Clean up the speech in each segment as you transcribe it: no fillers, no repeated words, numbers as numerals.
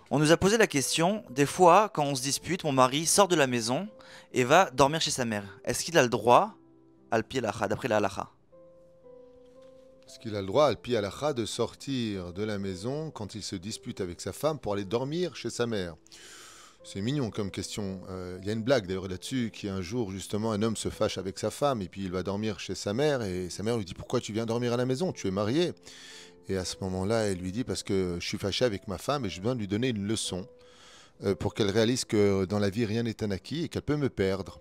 On nous a posé la question, des fois, quand on se dispute, mon mari sort de la maison et va dormir chez sa mère. Est-ce qu'il a le droit, al-pi al d'après la halakha? Est-ce qu'il a le droit, al-pi halakha, de sortir de la maison quand il se dispute avec sa femme pour aller dormir chez sa mère? C'est mignon comme question. Il y a une blague d'ailleurs là-dessus, qui un jour justement un homme se fâche avec sa femme et puis il va dormir chez sa mère et sa mère lui dit pourquoi tu viens dormir à la maison? Tu es marié. Et à ce moment-là, elle lui dit parce que je suis fâché avec ma femme et je viens de lui donner une leçon pour qu'elle réalise que dans la vie rien n'est un acquis et qu'elle peut me perdre.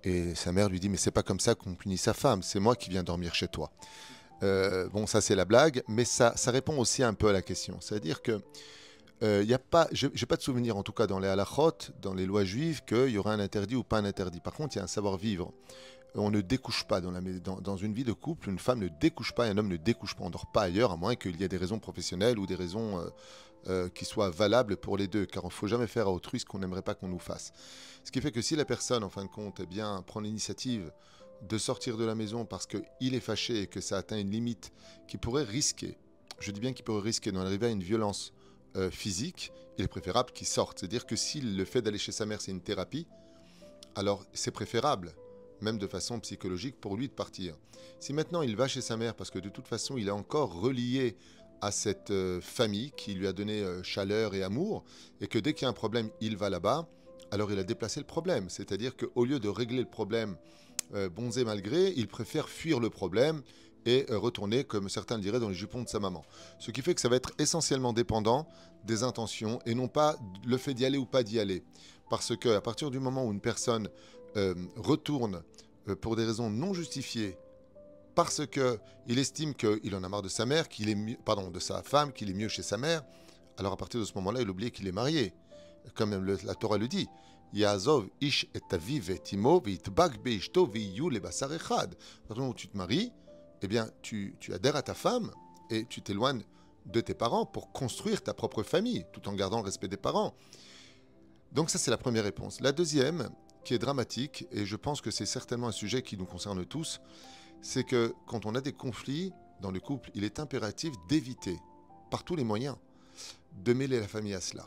Et sa mère lui dit mais c'est pas comme ça qu'on punit sa femme, c'est moi qui viens dormir chez toi. Bon, ça c'est la blague, mais ça répond aussi un peu à la question. C'est-à-dire que y a pas, je n'ai pas de souvenir, en tout cas dans les halachot, dans les lois juives, qu'il y aura un interdit ou pas un interdit. Par contre, il y a un savoir-vivre. On ne découche pas dans une vie de couple, une femme ne découche pas et un homme ne découche pas. On ne dort pas ailleurs, à moins qu'il y ait des raisons professionnelles ou des raisons qui soient valables pour les deux, car il ne faut jamais faire à autrui ce qu'on n'aimerait pas qu'on nous fasse. Ce qui fait que si la personne, en fin de compte, eh bien, prend l'initiative de sortir de la maison parce qu'il est fâché et que ça atteint une limite qui pourrait risquer, je dis bien qu'il pourrait risquer d'en arriver à une violence physique, il est préférable qu'il sorte. C'est-à-dire que si le fait d'aller chez sa mère, c'est une thérapie, alors c'est préférable, même de façon psychologique, pour lui de partir. Si maintenant il va chez sa mère, parce que de toute façon il est encore relié à cette famille qui lui a donné chaleur et amour, et que dès qu'il y a un problème, il va là-bas, alors il a déplacé le problème. C'est-à-dire qu'au lieu de régler le problème bons et malgré, il préfère fuir le problème et retourner, comme certains le diraient, dans les jupons de sa maman. Ce qui fait que ça va être essentiellement dépendant des intentions et non pas le fait d'y aller ou pas d'y aller. Parce qu'à partir du moment où une personne retourne pour des raisons non justifiées, parce qu'il estime qu'il en a marre de sa mère, qu'il est mieux, pardon, de sa femme, qu'il est mieux chez sa mère, alors à partir de ce moment-là, il oublie qu'il est marié. Comme la Torah le dit, Yaazov ish et aviv et timo veitbak beishto veiyu lebasar echad. À partir du moment où tu te maries, eh bien, tu adhères à ta femme et tu t'éloignes de tes parents pour construire ta propre famille, tout en gardant le respect des parents. Donc ça, c'est la première réponse. La deuxième, qui est dramatique, et je pense que c'est certainement un sujet qui nous concerne tous, c'est que quand on a des conflits dans le couple, il est impératif d'éviter, par tous les moyens, de mêler la famille à cela.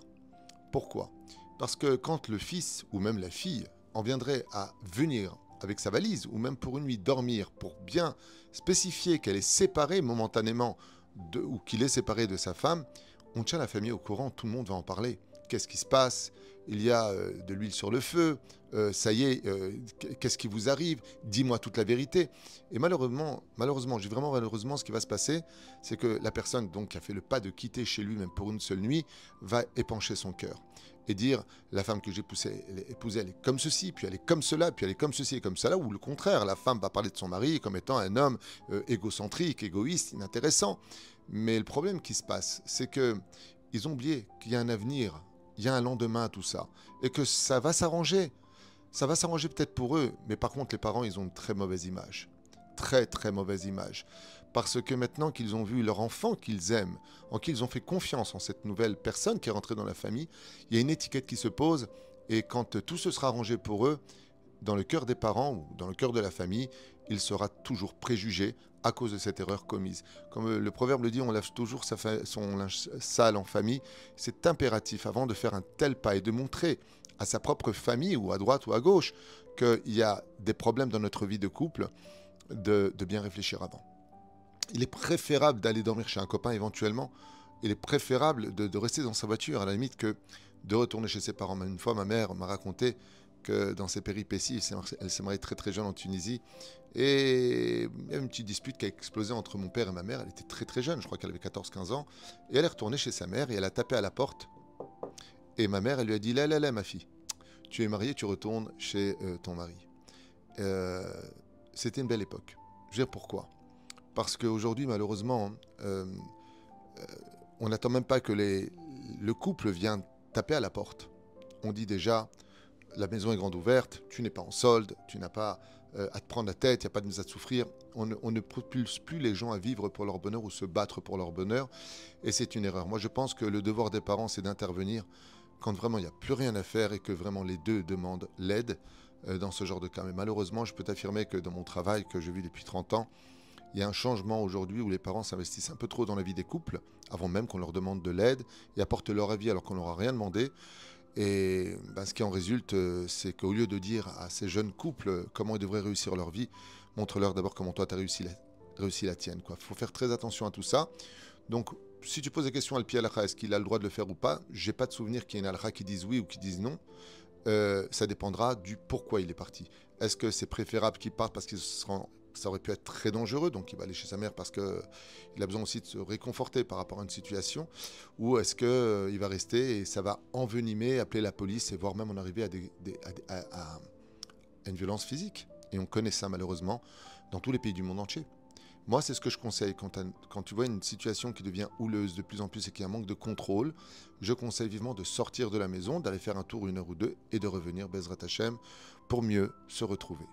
Pourquoi? Parce que quand le fils ou même la fille en viendrait à venir avec sa valise, ou même pour une nuit dormir, pour bien spécifier qu'elle est séparée momentanément ou qu'il est séparé de sa femme, on tient la famille au courant, tout le monde va en parler. Qu'est-ce qui se passe? Il y a de l'huile sur le feu, ça y est, qu'est-ce qui vous arrive? Dis-moi toute la vérité. Et malheureusement, j'ai vraiment malheureusement, ce qui va se passer, c'est que la personne donc, qui a fait le pas de quitter chez lui, même pour une seule nuit, va épancher son cœur et dire la femme que j'ai épousée, elle est comme ceci, puis elle est comme cela, puis elle est comme ceci et comme cela, ou le contraire, la femme va parler de son mari comme étant un homme égocentrique, égoïste, inintéressant. Mais le problème qui se passe, c'est que ils ont oublié qu'il y a un avenir, il y a un lendemain à tout ça, et que ça va s'arranger. Ça va s'arranger peut-être pour eux, mais par contre les parents, ils ont une très mauvaise image. Très très mauvaise image. Parce que maintenant qu'ils ont vu leur enfant qu'ils aiment, en qui ils ont fait confiance en cette nouvelle personne qui est rentrée dans la famille, il y a une étiquette qui se pose, et quand tout se sera arrangé pour eux, dans le cœur des parents ou dans le cœur de la famille, il sera toujours préjugé à cause de cette erreur commise. Comme le proverbe le dit, on lave toujours son linge sale en famille. C'est impératif avant de faire un tel pas et de montrer à sa propre famille ou à droite ou à gauche qu'il y a des problèmes dans notre vie de couple, de bien réfléchir avant. Il est préférable d'aller dormir chez un copain éventuellement. Il est préférable de rester dans sa voiture à la limite que de retourner chez ses parents. Une fois, ma mère m'a raconté que dans ses péripéties, elle s'est mariée très très jeune en Tunisie. Et il y a une petite dispute qui a explosé entre mon père et ma mère. Elle était très très jeune, je crois qu'elle avait 14-15 ans. Et elle est retournée chez sa mère et elle a tapé à la porte. Et ma mère, elle lui a dit, là, ma fille, tu es mariée, tu retournes chez ton mari. Euh, C'était une belle époque. Je veux dire pourquoi? Parce qu'aujourd'hui, malheureusement, on n'attend même pas que le couple vienne taper à la porte. On dit déjà, la maison est grande ouverte, tu n'es pas en solde, tu n'as pas à te prendre la tête, il n'y a pas de mise à souffrir. On ne propulse plus les gens à vivre pour leur bonheur ou se battre pour leur bonheur. Et c'est une erreur. Moi, je pense que le devoir des parents, c'est d'intervenir quand vraiment il n'y a plus rien à faire et que vraiment les deux demandent l'aide dans ce genre de cas. Mais malheureusement, je peux t'affirmer que dans mon travail que je vis depuis 30 ans, Il y a un changement aujourd'hui où les parents s'investissent un peu trop dans la vie des couples, avant même qu'on leur demande de l'aide, et apportent leur avis alors qu'on leur a rien demandé. Et ce qui en résulte, c'est qu'au lieu de dire à ces jeunes couples comment ils devraient réussir leur vie, montre-leur d'abord comment toi tu as réussi la tienne. Il faut faire très attention à tout ça. Donc, si tu poses la question à Al-Pi Halakha, est-ce qu'il a le droit de le faire ou pas, j'ai pas de souvenir qu'il y ait une halakha qui dise oui ou qui dise non. Ça dépendra du pourquoi il est parti. Est-ce que c'est préférable qu'il parte parce que ça aurait pu être très dangereux, donc il va aller chez sa mère parce qu'il a besoin aussi de se réconforter par rapport à une situation, ou est-ce qu'il va rester et ça va envenimer, appeler la police et voire même en arriver à une violence physique. Et on connaît ça malheureusement dans tous les pays du monde entier. Moi, c'est ce que je conseille quand tu vois une situation qui devient houleuse de plus en plus et qu'il y a un manque de contrôle. Je conseille vivement de sortir de la maison, d'aller faire un tour 1 heure ou 2 et de revenir Bezrat Hashem pour mieux se retrouver.